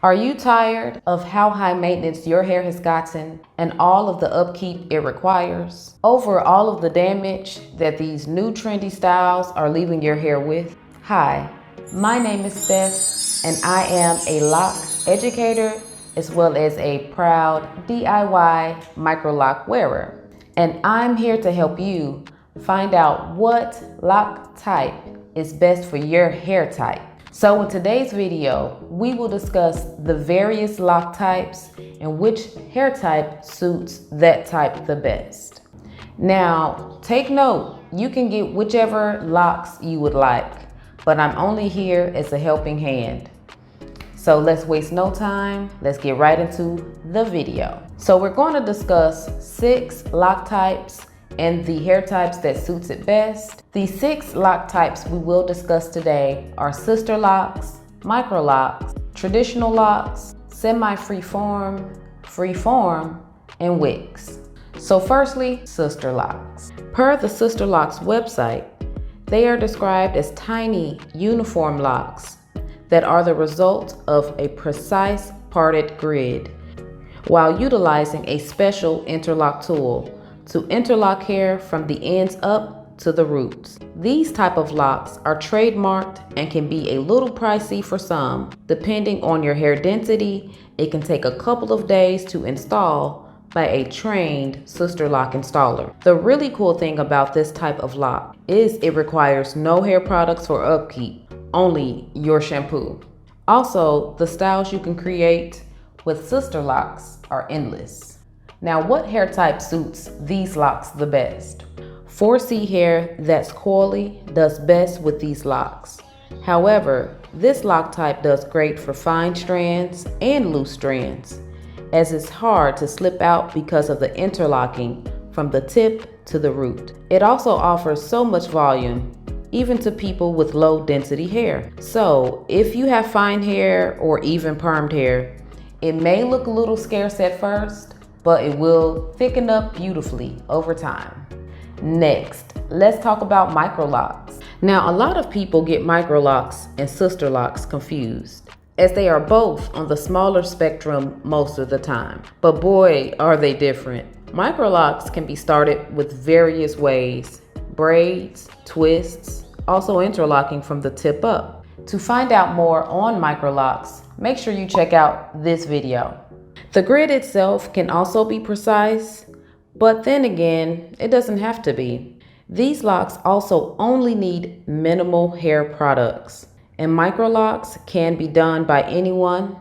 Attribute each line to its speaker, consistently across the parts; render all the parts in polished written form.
Speaker 1: Are you tired of how high maintenance your hair has gotten and all of the upkeep it requires? Over all of the damage that these new trendy styles are leaving your hair with? Hi, my name is Steph and I am a lock educator as well as a proud DIY microlock wearer. And I'm here to help you find out what lock type is best for your hair type. So in today's video, we will discuss the various lock types and which hair type suits that type the best. Now, take note, you can get whichever locks you would like, but I'm only here as a helping hand. So let's waste no time, let's get right into the video. So we're going to discuss 6 lock types and the hair types that suits it best. The 6 lock types we will discuss today are Sisterlocks, Microlocks, Traditional Locs, Semi-freeform, Freeform, and Wicks. So firstly, Sisterlocks. Per the Sisterlocks website, they are described as tiny, uniform locks that are the result of a precise parted grid, while utilizing a special interlock tool to interlock hair from the ends up to the roots. These type of locks are trademarked and can be a little pricey for some. Depending on your hair density, it can take a couple of days to install by a trained Sisterlock installer. The really cool thing about this type of lock is it requires no hair products for upkeep, only your shampoo. Also, the styles you can create with Sisterlocks are endless. Now, what hair type suits these locks the best? 4C hair that's coily does best with these locks. However, this lock type does great for fine strands and loose strands, as it's hard to slip out because of the interlocking from the tip to the root. It also offers so much volume, even to people with low density hair. So if you have fine hair or even permed hair, it may look a little scarce at first, but it will thicken up beautifully over time. Next, let's talk about Microlocks. Now, a lot of people get Microlocks and Sisterlocks confused, as they are both on the smaller spectrum most of the time. But boy, are they different. Microlocks can be started with various ways: braids, twists, also interlocking from the tip up. To find out more on Microlocks, make sure you check out this video. The grid itself can also be precise, but then again, it doesn't have to be. These locks also only need minimal hair products, and Microlocks can be done by anyone,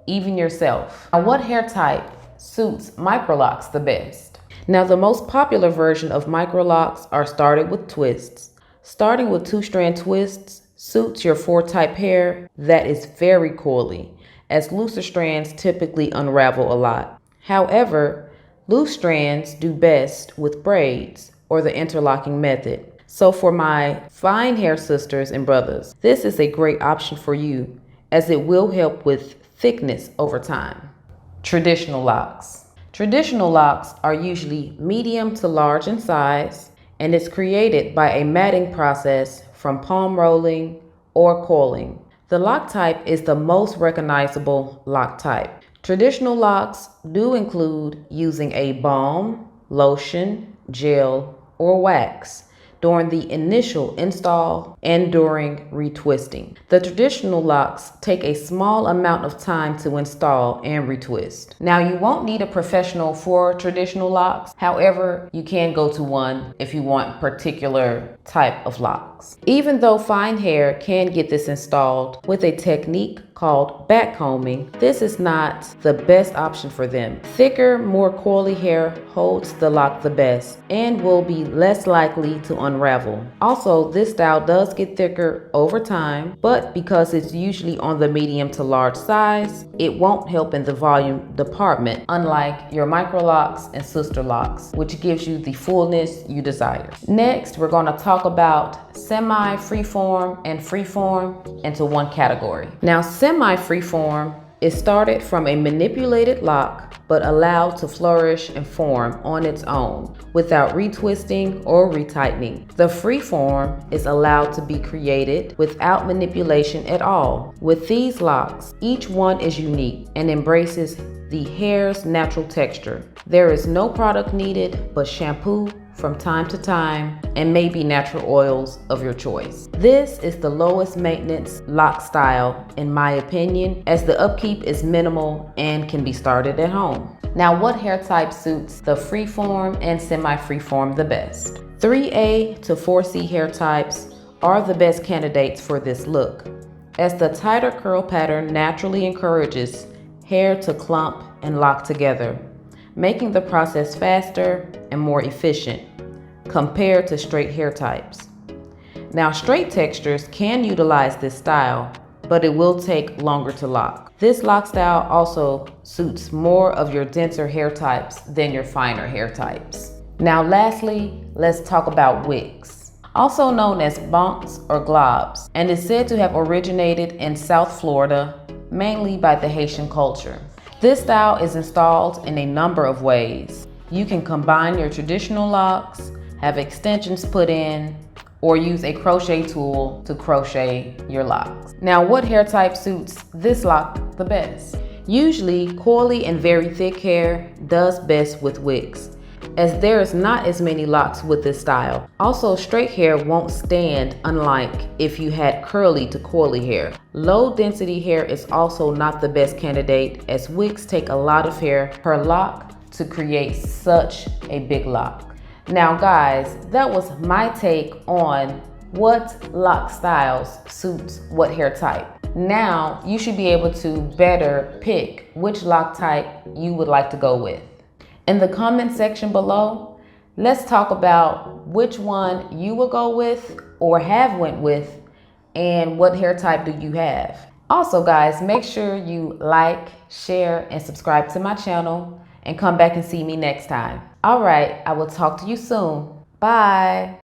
Speaker 1: even yourself. Now, what hair type suits Microlocks the best? Now, the most popular version of Microlocks are started with twists. Starting with 2-strand twists suits your 4-type hair that is very coily, as looser strands typically unravel a lot. However, loose strands do best with braids or the interlocking method. So for my fine hair sisters and brothers, this is a great option for you, as it will help with thickness over time. Traditional locks. Traditional locks are usually medium to large in size, and it's created by a matting process from palm rolling or coiling. The lock type is the most recognizable lock type. Traditional locks do include using a balm, lotion, gel, or wax during the initial install and during retwisting. The traditional locks take a small amount of time to install and retwist. Now, you won't need a professional for traditional locks. However, you can go to one if you want particular type of locks. Even though fine hair can get this installed with a technique called backcombing, this is not the best option for them. Thicker, more coily hair holds the lock the best and will be less likely to unravel. Also, this style does get thicker over time, but because it's usually on the medium to large size, it won't help in the volume department, unlike your Microlocks and Sisterlocks, which gives you the fullness you desire. Next, we're going to talk about semi-freeform and freeform into one category. Now, semi-freeform It started from a manipulated lock, but allowed to flourish and form on its own without retwisting or retightening. The freeform is allowed to be created without manipulation at all. With these locks, each one is unique and embraces the hair's natural texture. There is no product needed but shampoo from time to time and maybe natural oils of your choice. This is the lowest maintenance lock style in my opinion, as the upkeep is minimal and can be started at home. Now, what hair type suits the freeform and semi-freeform the best? 3A to 4C hair types are the best candidates for this look, as the tighter curl pattern naturally encourages hair to clump and lock together, making the process faster and more efficient compared to straight hair types. Now, straight textures can utilize this style, but it will take longer to lock. This lock style also suits more of your denser hair types than your finer hair types. Now, lastly, let's talk about wicks, also known as bonks or globs, and is said to have originated in South Florida, mainly by the Haitian culture. This style is installed in a number of ways. You can combine your traditional locks, have extensions put in, or use a crochet tool to crochet your locks. Now, what hair type suits this lock the best? Usually, coily and very thick hair does best with wicks, as there is not as many locks with this style. Also, straight hair won't stand, unlike if you had curly to coily hair. Low density hair is also not the best candidate, as wicks take a lot of hair per lock to create such a big lock. Now guys, that was my take on what lock styles suits what hair type. Now you should be able to better pick which lock type you would like to go with. In the comment section below, let's talk about which one you will go with or have went with, and what hair type do you have. Also guys, make sure you like, share, and subscribe to my channel, and come back and see me next time. All right, I will talk to you soon. Bye.